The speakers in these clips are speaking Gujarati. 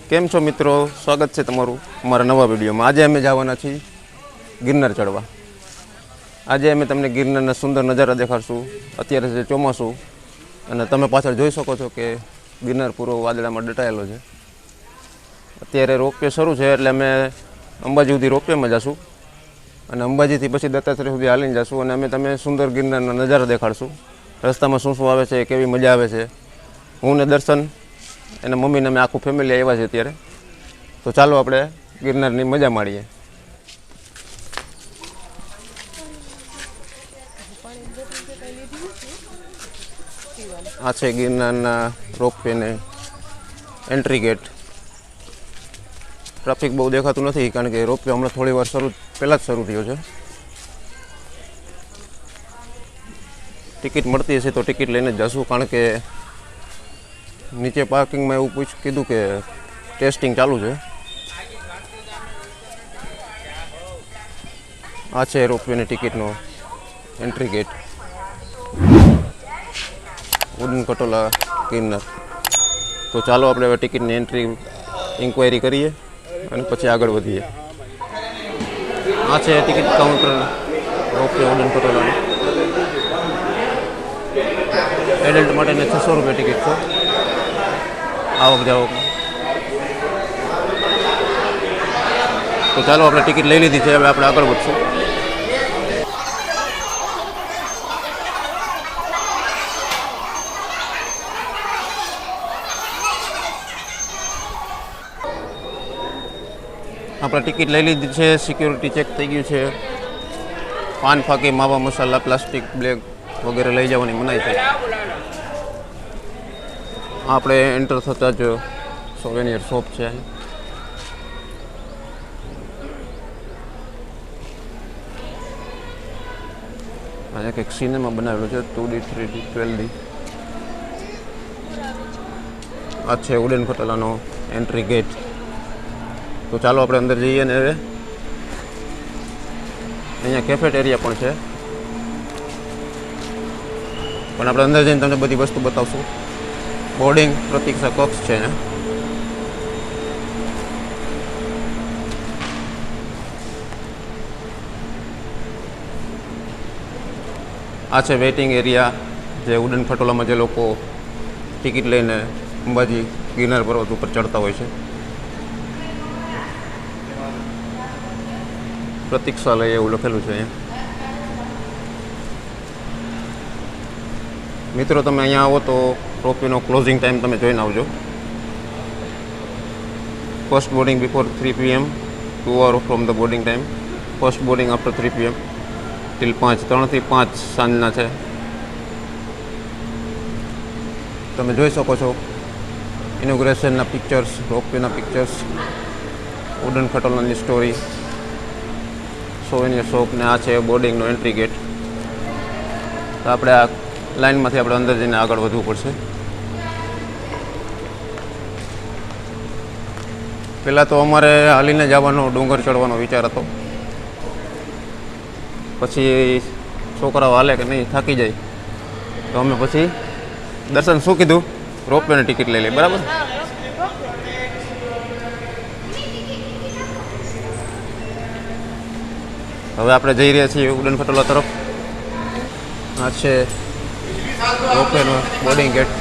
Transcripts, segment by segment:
કેમ છો મિત્રો, સ્વાગત છે તમારું અમારા નવા વિડીયોમાં। આજે અમે જવાના છીએ ગિરનાર ચડવા। આજે અમે તમને ગિરનારના સુંદર નજારા દેખાડશું। અત્યારે છે ચોમાસું અને તમે પાછળ જોઈ શકો છો કે ગિરનાર પૂરો વાદળામાં દટાયેલો છે। અત્યારે રોપવે શરૂ છે એટલે અમે અંબાજી સુધી રોપવેમાં જઈશું અને અંબાજીથી પછી દત્તાત્રેય સુધી હાલીને જઈશું અને અમે તમે સુંદર ગિરનારના નજારા દેખાડશું। રસ્તામાં શું શું આવે છે, કેવી મજા આવે છે। હું ને દર્શન એના મમ્મીને અમે આખું ફેમિલી આવ્યા છે અત્યારે। તો ચાલો આપણે ગિરનારની મજા માણીએ। આ છે ગિરનારના રોપવેને એન્ટ્રી ગેટ। ટ્રાફિક બહુ દેખાતું નથી કારણ કે રોપવે હમણાં થોડી વાર પહેલાં જ શરૂ થયો છે। ટિકિટ મળતી હશે તો ટિકિટ લઈને જ જશું કારણ કે નીચે પાર્કિંગમાં એવું કીધું કે ટેસ્ટિંગ ચાલુ છે। આ છે રોપવેની ટિકિટનો એન્ટ્રી ગેટ, ઉડન ખટોલા ગિરનાર। તો ચાલો આપણે હવે ટિકિટની એન્ટ્રી ઇન્ક્વાયરી કરીએ અને પછી આગળ વધીએ। આ છે ટિકિટ કાઉન્ટર રોપવે ઉડન ખટોલાનું। એડલ્ટ માટેને 600 રૂપિયા ટિકિટ છે આવક જાવક। તો ચાલો આપણે ટિકિટ લઈ લીધી છે, હવે આપણે આગળ વધશું। આપણે ટિકિટ લઈ લીધી છે, સિક્યોરિટી ચેક થઈ ગયું છે। પાન ફાકી, માવા મસાલા, પ્લાસ્ટિક બેગ વગેરે લઈ જવાની મનાઈ છે। આપણે એન્ટર થતાં જ સોવેનિયર શોપ છે। અહીંયા કંઈક સિનેમા બનાવેલો છે 2D 3D 12D। આ છે ઉડન ખટોલાનો એન્ટ્રી ગેટ। તો ચાલો આપણે અંદર જઈએ ને હવે અહીંયા કેફેટેરિયા પણ છે, પણ આપણે અંદર જઈને તમને બધી વસ્તુ બતાવશું। બોર્ડિંગ પ્રતીક્ષા કક્ષ છે। આ છે વેઇટિંગ એરિયા, જે ઉડન ખટોલામાં જે લોકો ટિકિટ લઈને અંબાજી ગિરનાર પર્વત ઉપર ચડતા હોય છે। પ્રતીક્ષાલય એવું લખેલું છે અહીંયા। મિત્રો તમે અહીંયા આવો તો રોપવેનો ક્લોઝિંગ ટાઈમ તમે જોઈને આવજો। First boarding before 3 PM, 2 hours from the boarding time. First boarding after 3 PM till 5, 3 થી 5 સાંજના છે। તમે જોઈ શકો છો ઇનોગ્રેશનના પિક્ચર્સ, રોપવેના પિક્ચર્સ, ઉડન ખટોલાની સ્ટોરી, સોવેનિયર શોપ ને આ છે બોર્ડિંગનો એન્ટ્રી ગેટ। તો આપણે આ લાઇનમાંથી આપણે અંદર જઈને આગળ વધવું પડશે। પહેલાં તો અમારે હાલીને જવાનો ડુંગર ચડવાનો વિચાર હતો, પછી છોકરાઓ હાલે કે નહીં થાકી જાય તો અમે પછી દર્શન શું કીધું રોપવેની ટિકિટ લઈ લઈએ, બરાબર? હવે આપણે જઈ રહ્યા છીએ ઉડન ખટોલા તરફ। આ છે રોપવેનો બોર્ડિંગ ગેટ।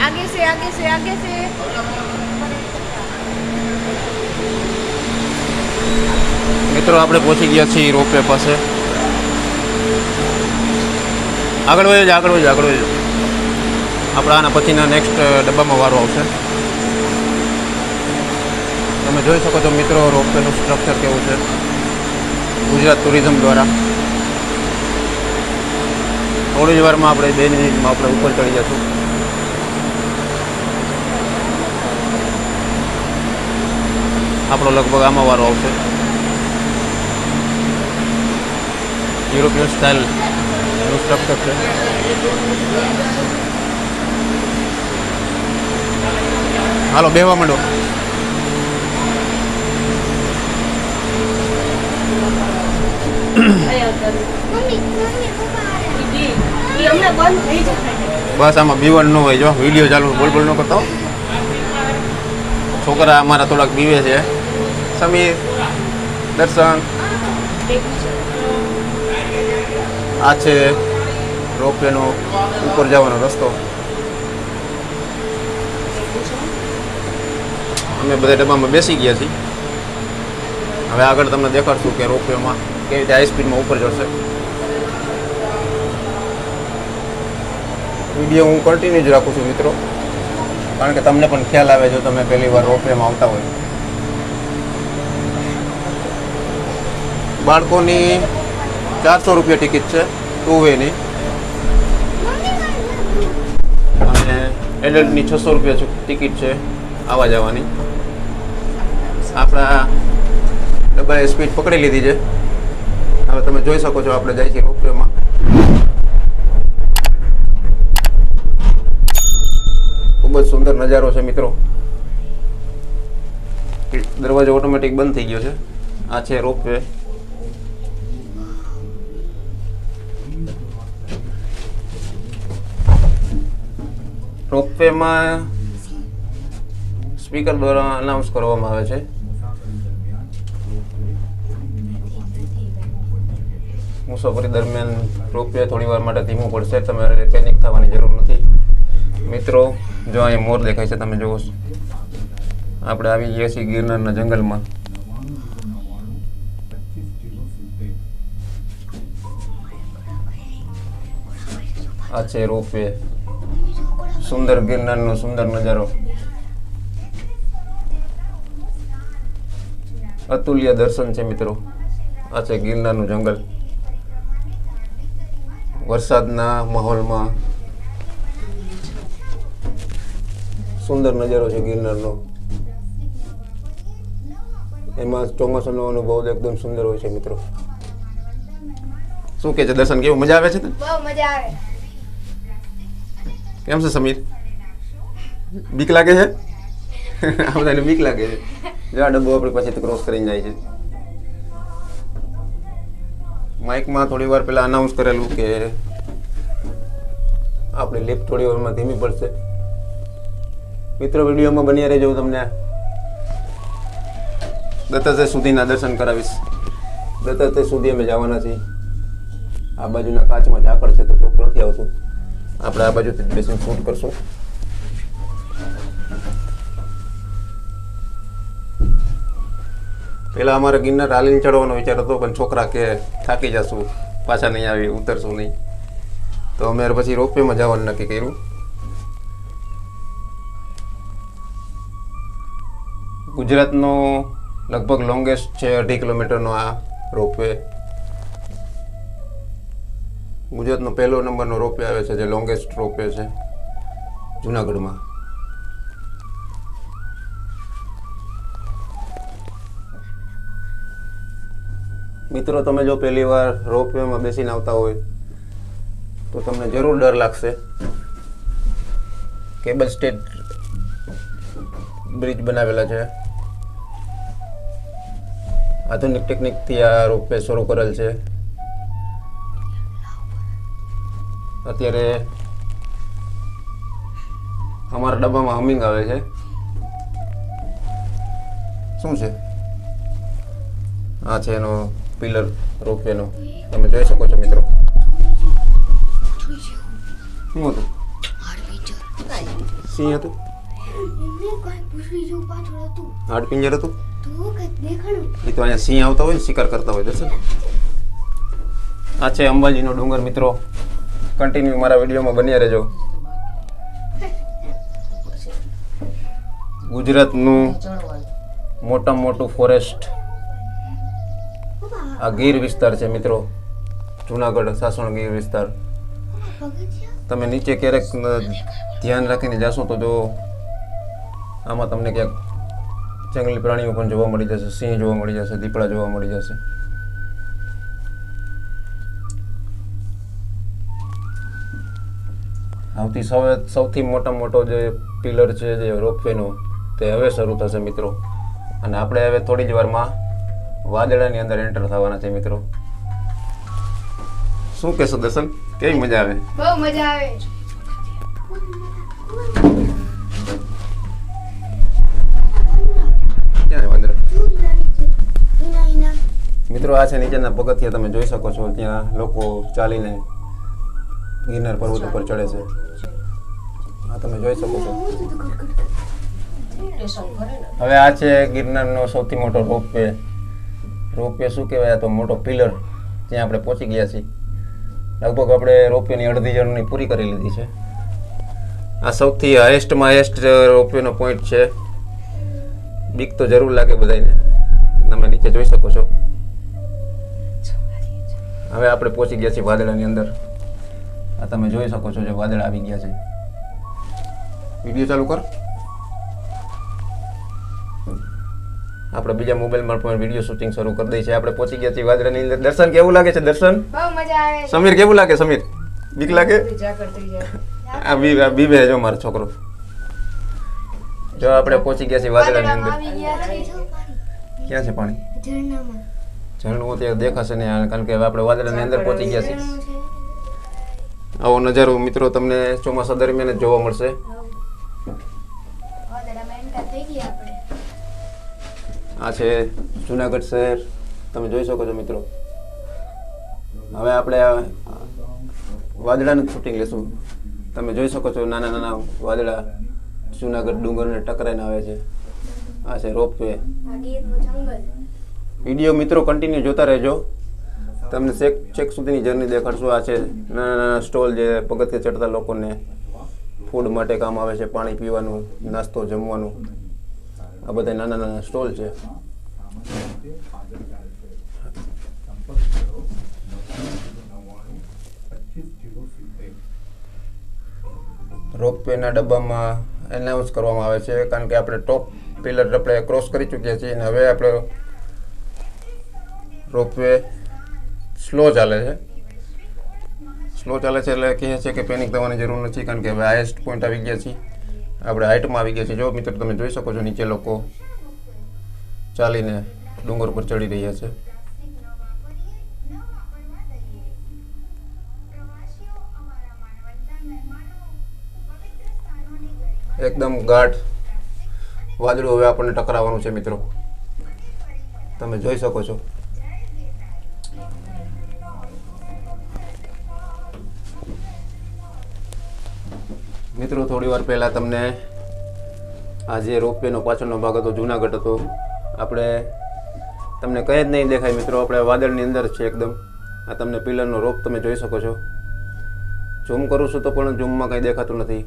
आगे से आगे से आगे से મિત્રો આપણે પહોંચી ગયા છીએ રોપવે પાસે। આગળ વધજો, આગળ વધજો, આગળ વધજો। આપણે આના પછીના નેક્સ્ટ ડબ્બામાં વારો આવશે। તમે જોઈ શકો છો મિત્રો રોપવેનું સ્ટ્રક્ચર કેવું છે ગુજરાત ટુરિઝમ દ્વારા। થોડી જ વારમાં આપણે 2 મિનિટમાં આપણે ઉપર ચડી જશું। આપણો લગભગ આમાં વારો આવશે। યુરોપિયન સ્ટાઇલનું સ્ટ્રક્ચર છે। હાલો બેહવા માંડો। मम्मी मम्मी पापा आ रहे हैं। ये हमने बंद नहीं जाता है। બસ આમાં બીવન ન હોય. જો વિડીયો ચાલુ બોલ બોલ ન કરતો. છોકરા અમારા થોડાક બીવે છે. સમીર, દર્શન. આ છે રોપવેનો ઉપર જવાનો રસ્તો. અમે બધા ડબ્બામાં બેસી ગયા છીએ. હવે આગળ તમને દેખાડશું કે રોપવેમાં કેવી રીતે હાઈ સ્પીડમાં ઉપર ચડશે. વિડીયો હું કન્ટિન્યુ જ રાખું છું મિત્રો, કારણ કે તમને પણ ખ્યાલ આવે જો તમે પહેલી વાર રોપવેમાં આવતા હોય. બાળકોની 400 રૂપિયા ટિકિટ છે 2 વેની, અને એડલ્ટની 600 રૂપિયા ટિકિટ છે આવવા જવાની. આપણા ડબ્બાએ સ્પીડ પકડી લીધી છે. હવે તમે જોઈ શકો છો આપણે જાય છીએ રોપવેમાં. ખૂબ જ સુંદર નજારો છે મિત્રો. દરવાજો ઓટોમેટિક બંધ થઈ ગયો છે. આ છે રોપવે. રોપવેમાં સ્પીકર દ્વારા અનાઉન્સ કરવામાં આવે છે. મુસાફરી દરમિયાન રોપવે થોડી વાર માટે ધીમું પડશે. તમારે પેનિક થવાની જરૂર નથી મિત્રો. જો અહીંયા મોર દેખાય છે, તમે જુઓ. આપણે આવી ગયા છીએ ગિરનારના જંગલમાં. આ છે રોપવે. સુંદર ગિરનારનો સુંદર નજારો. અતુલ્ય દર્શન છે મિત્રો. આ છે ગિરનારનું જંગલ. વરસાદના માહોલમાં સુંદર નજારો છે ગિરનારનો. એમાં ચોમાસાનો અનુભવ એકદમ સુંદર હોય છે મિત્રો. શું કે છે દર્શન, કેવું મજા આવે છે? બહુ મજા આવે. કેમ છે સમીર? બીક લાગે છે? આ બધાને બીક લાગે છે. જો આ ડબ્બો આપણે પછી ક્રોસ કરીને જાય છે. માઇકમાં થોડી વાર પહેલા અનાઉન્સ કરેલું કે આપણી લિફ્ટ થોડી વારમાં ધીમી પડશે. મિત્રો વિડીયોમાં બન્યા રહેજો. તમને દત્તાત્રેય સુધીના દર્શન કરાવીશ. દત્તાત્રેય સુધી અમે જવાના છીએ. આ બાજુના કાચમાં ઝાકળ છે તો ચોક નથી આવતું. આપણે આ બાજુથી બેસીને શૂટ કરશું. પહેલાં અમારે ગિરનાર હાલીને ચડવાનો વિચાર હતો, પણ છોકરા કે થાકી જશું, પાછા નહીં આવી, ઉતરશું નહીં. તો અમે પછી રોપવેમાં જવાનું નક્કી કર્યું. ગુજરાતનો લગભગ લોંગેસ્ટ છે 2.5 કિલોમીટરનો આ રોપવે. ગુજરાતનો પહેલો નંબરનો રોપવે આવે છે, જે લોંગેસ્ટ રોપવે છે જુનાગઢમાં. મિત્રો તમે જો પહેલી વાર રોપવેમાં બેસીને આવતા હોય તો તમને જરૂર ડર લાગશે. કેબલ સ્ટેડ બ્રિજ બનાવેલા છે. આધુનિક ટેકનિકથી આ રોપવે શરૂ કરેલ છે. અત્યારે અમારા ડબ્બામાં હમિંગ આવે છે. શું છે? આ છે એનો પિલર રોપવેનો. તમે જોઈ શકો છો મિત્રો. શું હતું? સિંહ હતું? હાડ પિંજર હતું? એ તો અહીંયા સિંહ આવતા હોય ને, શિકાર કરતા હોય. દર્શન, આ છે અંબાજીનો ડુંગર મિત્રો. કન્ટિન્યુ મારા વિડીયોમાં બન્યા રહેજો. ગુજરાતનું મોટામાં મોટું ફોરેસ્ટ આ ગીર વિસ્તાર છે મિત્રો. જુનાગઢ સાસણ ગીર વિસ્તાર. તમે નીચે ક્યારેક ધ્યાન રાખીને જાશો તો જો આમાં તમને ક્યાંક જંગલી પ્રાણીઓ પણ જોવા મળી જશે. સિંહ જોવા મળી જશે, દીપડા જોવા મળી જશે. સૌથી મોટો જે પિલર છે જે રોપવેનો, તે હવે શરૂ થશે મિત્રો. અને આપણે હવે થોડી જ વારમાં વાદળાની અંદર એન્ટર થવાના છે મિત્રો. શું કહેશો દર્શન, કેવી મજા આવે? બહુ મજા આવે. મિત્રો આ છે નીચેના પગથિયા, તમે જોઈ શકો છો. ત્યાં લોકો ચાલીને ગિરનાર પર્વત ઉપર ચડે છે. આ તમે જોઈ શકો છો. હવે આ છે ગિરનારનો સૌથી મોટો રોપવે. રોપવે શું કહેવાય? આ તો મોટો પિલર. ત્યાં આપણે પહોંચી ગયા છીએ. લગભગ આપણે રોપવેની અડધી જર્ની પૂરી કરી લીધી છે. આ સૌથી હાઈએસ્ટમાં હાઈએસ્ટ રોપવેનો પોઈન્ટ છે. બીક તો જરૂર લાગે બધાને. તમે નીચે જોઈ શકો છો. હવે આપણે પહોંચી ગયા છીએ વાદળાની અંદર. આ તમે જોઈ શકો છો જે વાદળા આવી ગયા છે. વિડીયો ચાલુ કર. આપણે બીજા મોબાઈલમાં પણ વિડીયો શૂટિંગ શરૂ કરી દઈ છે. આપણે પહોંચી ગયા છીએ વાદળાની અંદર. દર્શન કેવું લાગે છે? દર્શન બહુ મજા આવે છે. સમીર કેવું લાગે? સમીર બીક લાગે? કરતી જાય. આ બીબે જો મારો છોકરો. જો આપણે પહોંચી ગયા છીએ વાદળાની અંદર. આવી ગયા છે. ક્યાં છે પાણી? ઝરણામાં. ઝરણું અત્યારે દેખાશે ને, કારણ કે હવે આપણે વાદળાની અંદર પહોંચી ગયા છીએ. આવો નજારો મિત્રો તમને ચોમાસા દરમિયાન જ જોવા મળશે. વાદળામાં એન્ટર થઈ ગયા આપણે. આ છે જુનાગઢ શહેર. તમે જોઈ શકો છો મિત્રો. હવે આપણે વાદળાનું શૂટિંગ લેશું. તમે જોઈ શકો છો નાના નાના વાદળા જુનાગઢ ડુંગરને ટકરાઈને આવે છે. આ છે રોપવે. આ ગીરનું જંગલ. વિડીયો મિત્રો કન્ટિન્યુ જોતા રહેજો. તમને છેક સુધીની જર્ની દેખાડશું. આ છે નાના નાના સ્ટોલ જે પગથિયે ચડતા લોકોને ફૂડ માટે કામ આવે છે. પાણી પીવાનું, નાસ્તો જમવાનું, આ બધા નાના નાના સ્ટોલ છે. રોપવેના ડબ્બામાં એનાઉન્સ કરવામાં આવે છે, કારણ કે આપણે ટોપ પિલર આપણે ક્રોસ કરી ચૂક્યા છીએ અને હવે આપણે રોપવે સ્લો ચાલે છે. સ્લો ચાલે છે એટલે કહે છે કે પેનિક થવાની જરૂર નથી, કારણ કે હવે હાઈએસ્ટ પોઈન્ટ આવી ગયા છીએ. આપણે હાઈટમાં આવી ગયા છીએ. જો મિત્રો તમે જોઈ શકો છો નીચે લોકો ચાલીને ડુંગર પર ચડી રહ્યા છે. એકદમ ગાઢ વાદળું હવે આપણને ટકરાવવાનું છે મિત્રો. તમે જોઈ શકો છો. મિત્રો થોડી વાર પહેલાં તમને આ જે રોપવેનો પાછળનો ભાગ હતો જુનાગઢ હતો, આપણે તમને કંઈ જ નહીં દેખાય મિત્રો. આપણે વાદળની અંદર છે એકદમ. આ તમને પિલરનો રોપ તમે જોઈ શકો છો. ઝૂમ કરું છું તો પણ ઝૂમમાં કંઈ દેખાતું નથી.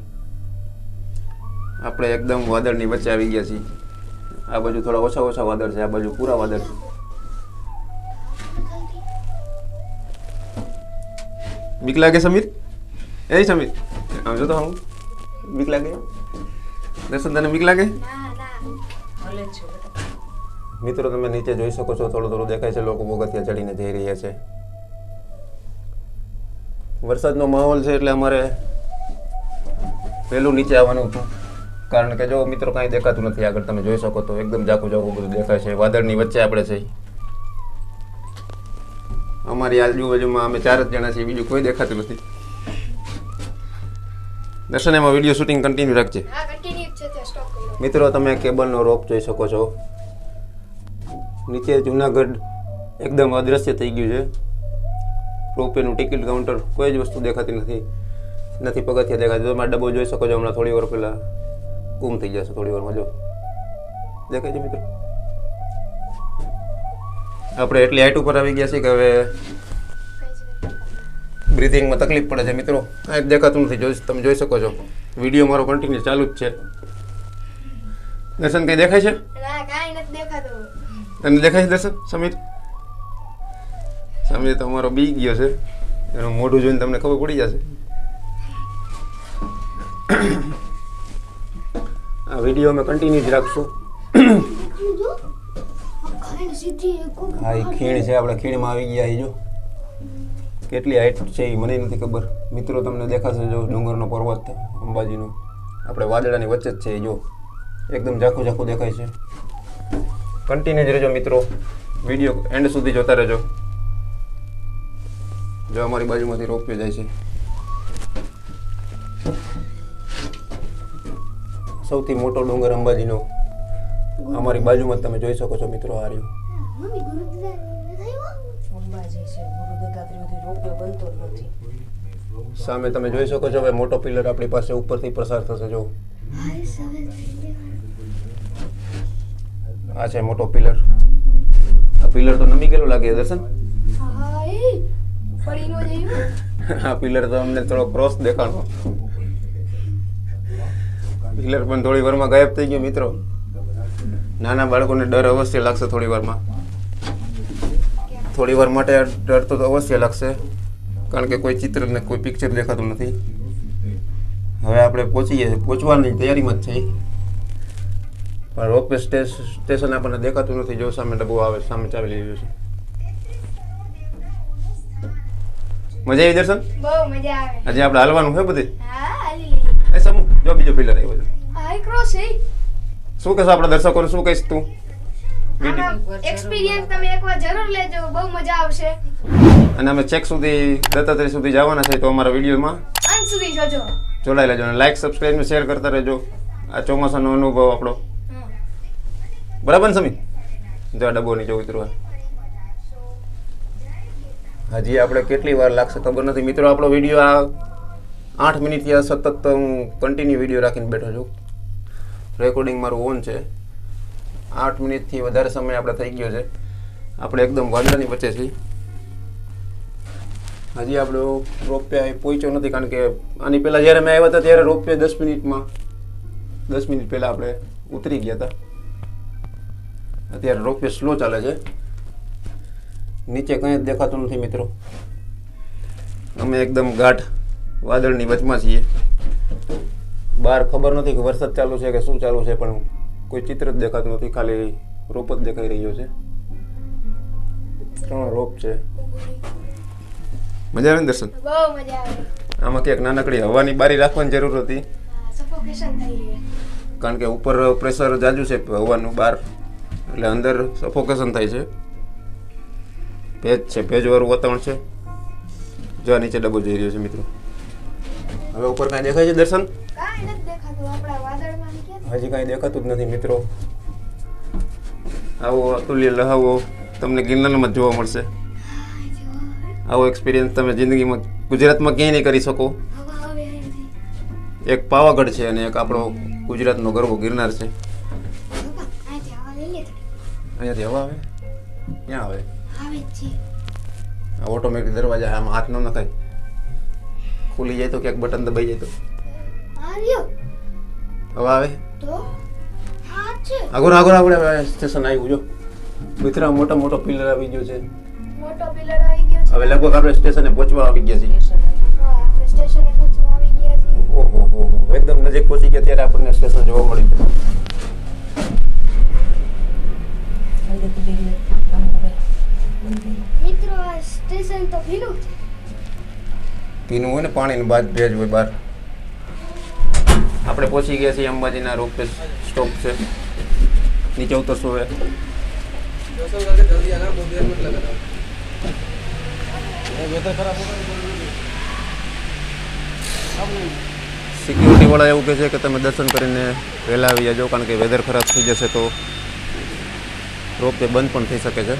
આપણે એકદમ વાદળની વચ્ચે આવી ગયા છીએ. આ બાજુ થોડા ઓછા ઓછા વાદળ છે, આ બાજુ પૂરા વાદળ છે. બીક લાગે સમીર? એ સમીર આમ જો તો હું બીક લાગે? દર્શન તને બીક લાગે? મિત્રો તમે નીચે જોઈ શકો છો, થોડું થોડું દેખાય છે. લોકો પગથિયા ચડીને જઈ રહ્યા છે. વરસાદનો માહોલ છે એટલે અમારે વહેલું નીચે આવવાનું હતું, કારણ કે જો મિત્રો કાંઈ દેખાતું નથી આગળ. તમે જોઈ શકો તો એકદમ ઝાખું ઝાખું બધું દેખાય છે. વાદળની વચ્ચે આપણે છે. અમારી આજુબાજુમાં અમે 4 જ જણા છીએ, બીજું કોઈ દેખાતું નથી. દર્શન એમાં વિડીયો શૂટિંગ કન્ટિન્યુ રાખજે. હા કન્ટિન્યુ છે તે સ્ટોપ કર્યો. મિત્રો તમે કેબલનો રોપ જોઈ શકો છો. નીચે જુનાગઢ એકદમ અદ્રશ્ય થઈ ગયું છે. રોપવેનું ટિકિટ કાઉન્ટર કોઈ જ વસ્તુ દેખાતી નથી. પગથિયા દેખાય. તમે ડબ્બો જોઈ શકો છો. હમણાં થોડી વાર પહેલાં ગુમ થઈ જશે. થોડી વારમાં જો દેખાય છે મિત્રો. આપણે એટલી હાઈટ ઉપર આવી ગયા છીએ કે હવે બ્રિથિંગમાં તકલીફ પડે છે મિત્રો. કાંઈ દેખાતું નથી. તમે જોઈ શકો છો. વિડીયો મારો કન્ટિન્યુ ચાલુ જ છે. દર્શન કંઈ દેખાય છે? ના કાંઈ નથી દેખાતું. તને દેખાય છે દર્શન? સમીર તો અમારો બી ગયો છે. એનું મોઢું જોઈને તમને ખબર પડી જશે. આ વિડીયો અમે કન્ટિન્યુ જ રાખશું. હા એ ખીણ છે. આપણે ખીણમાં આવી ગયા. જો કેટલી હાઈટ છે એ મને નથી ખબર. મિત્રો તમને દેખાશે જો ડુંગરનો પર્વત અંબાજીનો આપણે વાદળાની વચ્ચે જ છે. જો એકદમ ઝાખું ઝાખું દેખાય છે. કન્ટિન્યુ જ રહેજો મિત્રો. વિડીયો એન્ડ સુધી જોતા રહેજો. જો અમારી બાજુમાંથી રોપવે જાય છે. સૌથી મોટો ડુંગર અંબાજીનો અમારી બાજુમાં તમે જોઈ શકો છો મિત્રો. આ રહ્યો. મમ્મી ગુરુદ્વારા થયો. અંબાજી છે ગુરુ દત્તાત્રેયથી રોપવે બનતો જ નથી. સામે તમે જોઈ શકો છો હવે મોટો પિલર આપણી પાસે ઉપરથી પસાર થશે. જો આ છે મોટો પિલર. આ પિલર તો નમી ગયેલું લાગે દર્શન. હા એ પડી નો જયું. આ પિલર તો અમને થોડો ક્રોસ દેખાણો. પિલર પણ થોડી વારમાં ગાયબ થઈ ગયો મિત્રો. નાના બાળકોને ડર અવશ્ય લાગશે થોડી વારમાં. થોડી વાર માટે ડર તો અવશ્ય લાગશે કારણ કે કોઈ ચિત્ર ને કોઈ પિક્ચર દેખાતું નથી. હવે આપણે પહોંચવાની તૈયારીમાં જ છે પણ રોપવે સ્ટેશન આપણને દેખાતું નથી. જો સામે ડબ્બો આવે, સામે ચાવી લઈ રહ્યો છે. મજા આવી દર્શન? બહુ મજા આવે. આજે આપણે હાલવાનું છે બધે. હા હાલી લઈ. એ સમૂહ જો બીજો પિલર આવ્યો છે. હાઈ ક્રોસ છે. શું કહેશો આપણા દર્શકોને? શું કહીશ તું? એક્સપિરિયન્સ તમે એકવાર જરૂર લેજો, બહુ મજા આવશે. અને અમે ચેક સુધી દત્તાત્રેય સુધી જવાના છે તો અમારા વિડીયોમાં અંત સુધી જોજો. જોડાઈ લેજો અને લાઈક સબસ્ક્રાઈબ ને શેર કરતા રહેજો. આ ચોમાસાનો અનુભવ આપણો બરાબર ને સમી? જો આ ડબ્બો નીચે ઉતરવા હજી આપણે કેટલી વાર લાગશે ખબર નથી મિત્રો. આપણો વિડીયો આ 8 મિનિટથી આ સતત હું કન્ટિન્યુ વિડીયો રાખીને બેઠો છું. રેકોર્ડિંગ મારું ઓન છે. 8 મિનિટથી વધારે સમય આપણે થઈ ગયો છે. આપણે એકદમ વાદળાની વચ્ચે છીએ. હજી આપણો રોપવે પહોંચ્યો નથી કારણ કે આની પહેલાં જ્યારે મેં આવ્યા હતા ત્યારે રોપવે 10 મિનિટ પહેલાં આપણે ઉતરી ગયા હતા. અત્યારે રોપવે સ્લો ચાલે છે. નીચે કંઈ જ દેખાતું નથી મિત્રો. અમે એકદમ ગાઢ વાદળની વચમાં છીએ. બહાર ખબર નથી કે વરસાદ ચાલુ છે કે શું ચાલુ છે પણ કોઈ ચિત્ર જ દેખાતું નથી. ખાલી રોપ જ દેખાઈ રહ્યો છે. 3 રોપ છે. મજા આવે ને દર્શન? બહુ મજા આવે. આમાં ક્યાંક નાનકડી હવાની બારી રાખવાની જરૂર હતી સફોકેશન થઈ ગયું. કારણ કે ઉપર પ્રેશર જાજુ છે હવાનું બહાર એટલે અંદર સફોકેશન થાય છે. ભેજ છે, ભેજવાળું વાતાવરણ છે. જો નીચે ડબ્બો જઈ રહ્યો છે મિત્રો. હવે ઉપર કાંઈ દેખાય છે દર્શન? કાંઈ નથી દેખાતું. આપણા વાદળમાં નીકળ્યા. હજી કાંઈ દેખાતું જ નથી મિત્રો. આવો અતુલ્ય લહાવો તમને ગિરનારમાં જ જોવા મળશે. આવો એક્સપિરિયન્સ તમે જિંદગીમાં ગુજરાતમાં ક્યાંય નહીં કરી શકો. એક પાવાગઢ છે અને એક આપણો ગુજરાતનો ગર્વ ગિરનાર છે. અહીંયાથી હવા આવે? ક્યાં આવે? આ ઓટોમેટિક દરવાજા આમાં હાથ ન નખાય. ખુલી જાય તો ક્યાંક બટન દબાઈ જાય તો હવા આવે. આગળ સ્ટેશન આવ્યું જો મિત્ર. મોટો પિલર આવી ગયો છે. મોટો પિલર આવી ગયો છે. હવે લગભગ આપણે સ્ટેશને પહોંચવા આવી ગયા છીએ. હા, આપણે સ્ટેશને પહોંચવા આવી ગયા છીએ. ઓહો એકદમ નજીક પહોંચી ગયા ત્યારે આપણને સ્ટેશન જોવા મળ્યું. મિત્રો આ સ્ટેશન તો ભીનું છે. ભીનું હોય ને પાણીની બાદ ભેજ હોય બહાર. આપણે પહોંચી ગયા છીએ અંબાજીના રોપવે સ્ટોપ છે. નીચે ઉતરશો હવે. સિક્યુરિટી વાળા એવું કહે છે કે તમે દર્શન કરીને વહેલા આવી જાજો કારણ કે વેધર ખરાબ થઈ જશે તો રોપવે બંધ પણ થઈ શકે છે.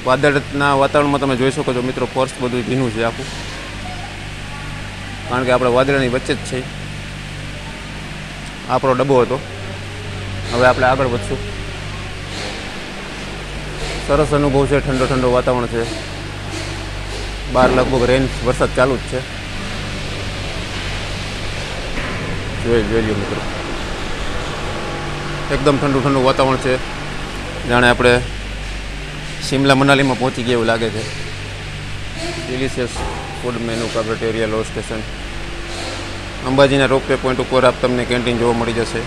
વાદળના વાતાવરણમાં તમે જોઈ શકો છો મિત્રો. ફર્સ્ટ બધું ભીનું છે આખું કારણ કે આપણે વાદળની વચ્ચે જ છે. આપણો ડબ્બો હતો. હવે આપણે આગળ વધશું. સરસ અનુભવ છે. ઠંડો વાતાવરણ છે. બહાર લગભગ વરસાદ ચાલુ જ છે. જોઈ લો મિત્રો. એકદમ ઠંડુ વાતાવરણ છે. જાણે આપણે શિમલા મનાલીમાં પહોંચી ગયા એવું લાગે છે. ડિલિશિયસ ફૂડ મેનુ કાફેટેરિયા લો સ્ટેશન. અંબાજીના રોપવે પોઈન્ટ ઉપર તમને કેન્ટીન જોવા મળી જશે.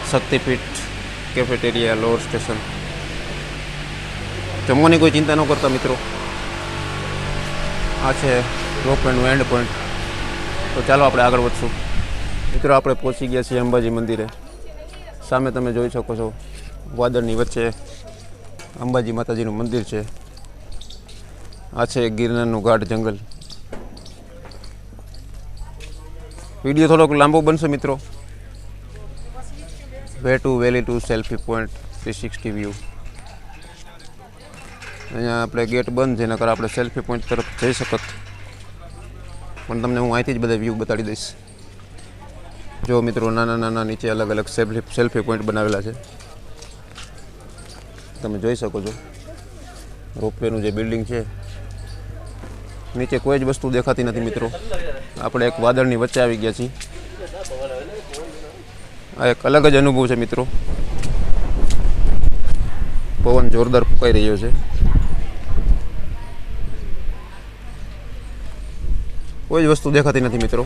શક્તિપીઠ કેફેટેરિયા લોઅર સ્ટેશન. જમવાની કોઈ ચિંતા ન કરતા મિત્રો. આ છે રોપવેનું એન્ડ પોઈન્ટ. તો ચાલો આપણે આગળ વધશું. મિત્રો આપણે પહોંચી ગયા છીએ અંબાજી મંદિરે. સામે તમે જોઈ શકો છો વાદળની વચ્ચે અંબાજી માતાજીનું મંદિર છે. આ છે ગિરનારનું ગાઢ જંગલ. વિડીયો થોડોક લાંબો બનશે મિત્રો. Way to valley to selfie point 360 view. અહીંયા આપણે ગેટ બંધ છે, નકર આપણે સેલ્ફી પોઈન્ટ તરફ જઈ શકત, પણ તમને હું અહીંથી જ બધા વ્યૂ બતાડી દઈશ. જો મિત્રો, નાના નાના નીચે અલગ અલગ સેલ્ફી પોઈન્ટ બનાવેલા છે, તમે જોઈ શકો છો. રોપવેનું જે બિલ્ડિંગ છે, નીચે કોઈ જ વસ્તુ દેખાતી નથી મિત્રો. આપણે એક વાદળની વચ્ચે આવી ગયા છીએ. આ એક અલગ જ અનુભવ છે મિત્રો. પવન જોરદાર ફૂંકાઈ રહ્યો છે. કોઈ જ વસ્તુ દેખાતી નથી મિત્રો.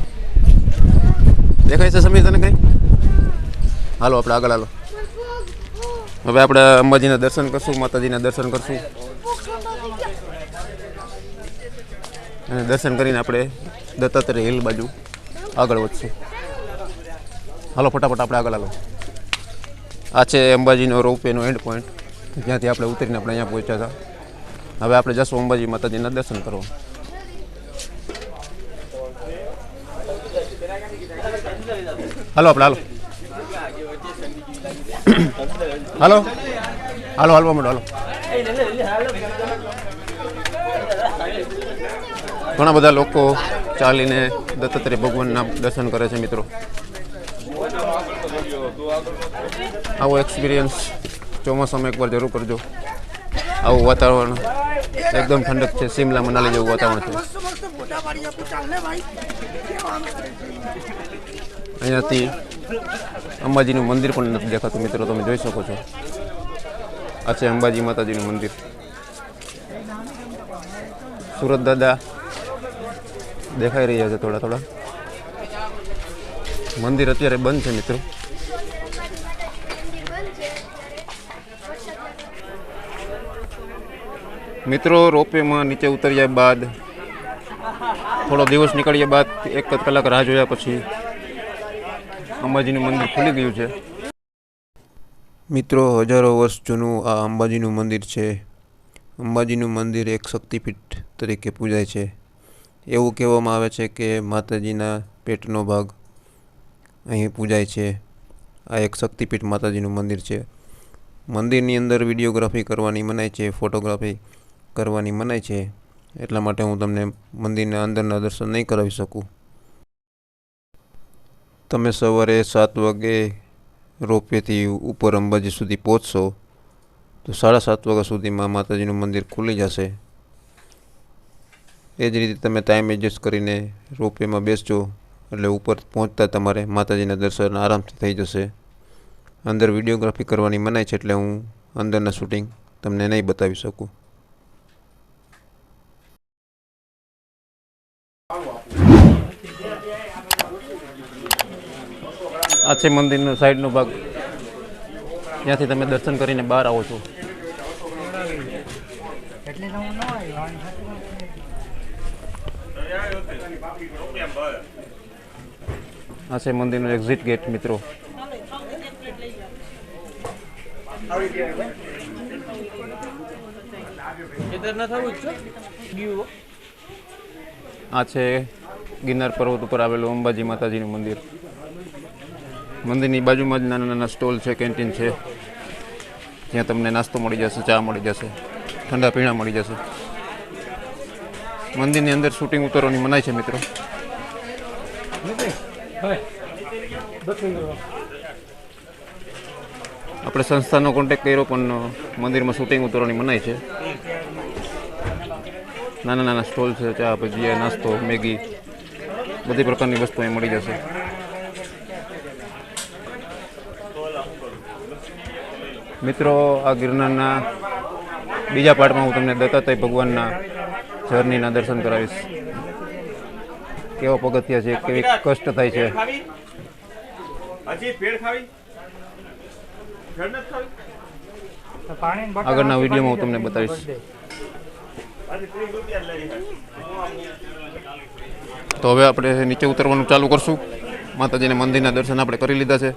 દેખાય છે સમીર તને કંઈ? હાલો આપણે આગળ હાલો. હવે આપણે અંબાજીના દર્શન કરશું, માતાજીના દર્શન કરશું, અને દર્શન કરીને આપણે દત્તાત્રેય હિલ બાજુ આગળ વધશું. હાલો ફટાફટ આપણે આગળ હાલો. આ છે અંબાજીનો રોપવેનો એન્ડ પોઈન્ટ, જ્યાંથી આપણે ઉતરીને આપણે અહીંયા પહોંચ્યા હતા. હવે આપણે જશું અંબાજી માતાજીના દર્શન કરવા. હાલો આપણે હાલો હાલો હાલો હાલવા માંડો હાલો. ઘણા બધા લોકો ચાલીને દત્તાત્રેય ભગવાનના દર્શન કરે છે મિત્રો. આવો એક્સપિરિયન્સ ચોમાસામાં એકવાર જરૂર કરજો. આવું વાતાવરણ એકદમ ઠંડક છે, શિમલા મનાલી જેવું વાતાવરણ છે. અહીંયાથી અંબાજીનું મંદિર પણ નથી દેખાતું મિત્રો, તમે જોઈ શકો છો. આ છે અંબાજી માતાજીનું મંદિર. સુરત દાદા દેખાઈ રહ્યા છે થોડા થોડા. મંદિર અત્યારે બંધ છે મિત્રો. મિત્રો, રોપવેમાં નીચે ઉતર્યા બાદ થોડો દિવસ નીકળ્યા બાદ 1 કલાક રાહ જોયા પછી અંબાજીનું મંદિર ખુલી ગયું છે. મિત્રો, હજારો વર્ષ જૂનું આ અંબાજીનું મંદિર છે. અંબાજીનું મંદિર એક શક્તિપીઠ તરીકે પૂજાય છે. એવું કહેવામાં આવે છે કે માતાજીના પેટનો ભાગ અહીં પૂજાય છે. આ એક શક્તિપીઠ માતાજીનું મંદિર છે. મંદિરની અંદર વિડીયોગ્રાફી કરવાની મનાય છે, ફોટોગ્રાફી કરવાની મનાય છે. એટલા માટે હું તમને મંદિરના અંદરના દર્શન નહીં કરાવી શકું. તમે સવારે 7 વાગે રોપવેથી ઉપર અંબાજી સુધી પહોંચશો તો 7:30 વાગ્યા સુધીમાં માતાજીનું મંદિર ખુલી જશે. એ જ રીતે તમે ટાઈમ એડજસ્ટ કરીને રોપવેમાં બેસજો એટલે ઉપર પહોંચતા તમારે માતાજીના દર્શન આરામથી થઈ જશે. અંદર વિડીયોગ્રાફી કરવાની મનાય છે એટલે હું અંદરના શૂટિંગ તમને નહીં બતાવી શકું. આ છે મંદિરનો સાઈડનો ભાગ, ત્યાંથી તમે દર્શન કરીને બહાર આવો છો. આ છે મંદિરનો એક્ઝિટ ગેટ મિત્રો. આ છે ગિરનાર પર્વત ઉપર આવેલું અંબાજી માતાજીનું મંદિર. મંદિરની બાજુમાં જ નાના નાના સ્ટોલ છે, કેન્ટીન છે, જ્યાં તમને નાસ્તો મળી જશે, ચા મળી જશે, ઠંડા પીણા મળી જશે. મંદિરની અંદર શૂટિંગ ઉતારવાની મનાય છે મિત્રો. આપણે સંસ્થાનો કોન્ટેક્ટ કર્યો પણ મંદિરમાં શૂટિંગ ઉતારવાની મનાય છે. નાના નાના સ્ટોલ છે, ચા, ભજીયા, નાસ્તો, મેગી, બધી પ્રકારની વસ્તુ અહીં મળી જશે. મિત્રો, આ ગિરનારના બીજા પાર્ટમાં હું તમને દત્તાત્રેય ભગવાનના જર્નીના દર્શન કરાવીશ. કેવા પગથિયા છે, કેવી કષ્ટ થાય છે. આગળના વિડીયોમાં હું તમને બતાવીશ. તો હવે આપણે નીચે ઉતરવાનું ચાલુ કરશું. માતાજીના મંદિરના દર્શન આપણે કરી લીધા છે.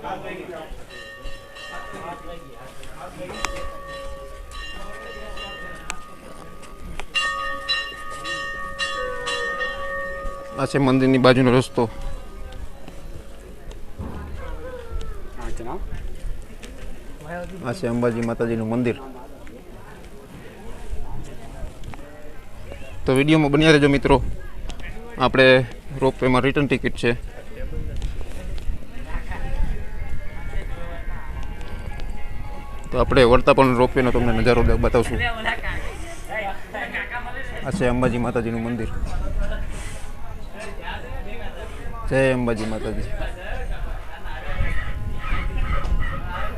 આ છે મંદિરની બાજુનો રસ્તો. આ છે અંબાજી માતાજીનું મંદિર. તો વિડીયોમાં બન્યા રહેજો મિત્રો. આપણે રોપવેમાં રિટર્ન ટિકિટ છે. તો આપણે વળતા પણ રોપવેનો તમને નજારો બતાવશું. આ છે અંબાજી માતાજીનું મંદિર. જય અંબાજી માતાજી.